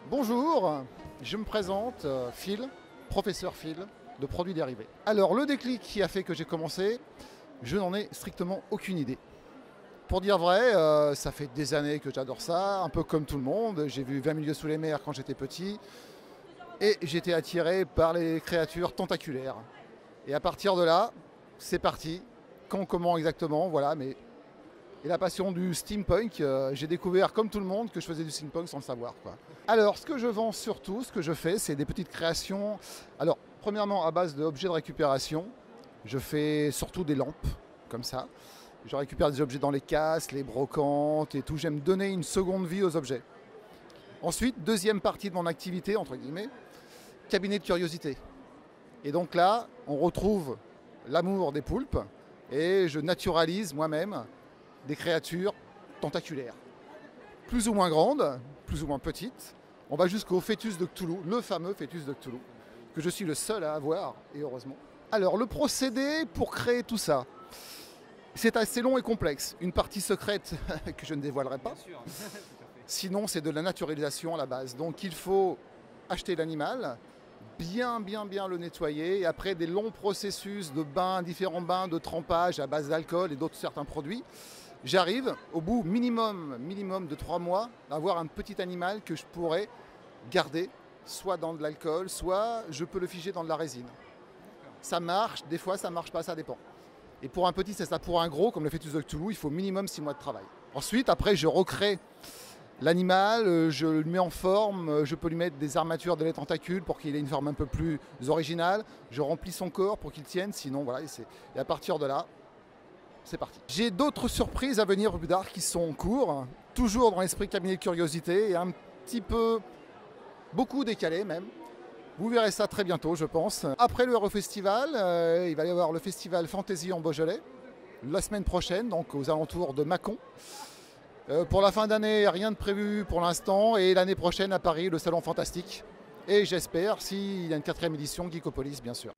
Bonjour, je me présente, Phil, professeur Phil de produits dérivés. Alors le déclic qui a fait que j'ai commencé, je n'en ai strictement aucune idée. Pour dire vrai, ça fait des années que j'adore ça, un peu comme tout le monde. J'ai vu 20 milieux sous les mers quand j'étais petit et j'étais attiré par les créatures tentaculaires. Et à partir de là, c'est parti. Quand, comment exactement, voilà. Mais et la passion du steampunk, j'ai découvert comme tout le monde que je faisais du steampunk sans le savoir, quoi. Alors ce que je vends surtout, ce que je fais, c'est des petites créations. Alors premièrement à base d'objets de récupération. Je fais surtout des lampes, comme ça. Je récupère des objets dans les casques, les brocantes et tout. J'aime donner une seconde vie aux objets. Ensuite, deuxième partie de mon activité, entre guillemets, cabinet de curiosité. Et donc là, on retrouve l'amour des poulpes et je naturalise moi-même des créatures tentaculaires. Plus ou moins grandes, plus ou moins petites. On va jusqu'au fœtus de Cthulhu, le fameux fœtus de Cthulhu, que je suis le seul à avoir, et heureusement. Alors, le procédé pour créer tout ça, c'est assez long et complexe. Une partie secrète que je ne dévoilerai pas. Sinon, c'est de la naturalisation à la base. Donc, il faut acheter l'animal, bien le nettoyer, et après des longs processus de bains, différents bains de trempage à base d'alcool et d'autres certains produits, j'arrive au bout minimum de 3 mois à avoir un petit animal que je pourrais garder, soit dans de l'alcool, soit je peux le figer dans de la résine. Ça marche, des fois ça marche pas, ça dépend. Et pour un petit, c'est ça. Pour un gros, comme le fœtus de Cthulhu, il faut minimum 6 mois de travail. Ensuite, après, je recrée l'animal, je le mets en forme, je peux lui mettre des armatures, des tentacules pour qu'il ait une forme un peu plus originale. Je remplis son corps pour qu'il tienne, sinon voilà. Et à partir de là, c'est parti. J'ai d'autres surprises à venir plus tard qui sont en cours, toujours dans l'esprit cabinet de curiosité et un petit peu, beaucoup décalé même. Vous verrez ça très bientôt, je pense. Après le Eurofestival, il va y avoir le festival Fantasy en Beaujolais, la semaine prochaine, donc aux alentours de Mâcon. Pour la fin d'année, rien de prévu pour l'instant, et l'année prochaine à Paris, le Salon Fantastique. Et j'espère, s'il y a une 4e édition, Geekopolis, bien sûr.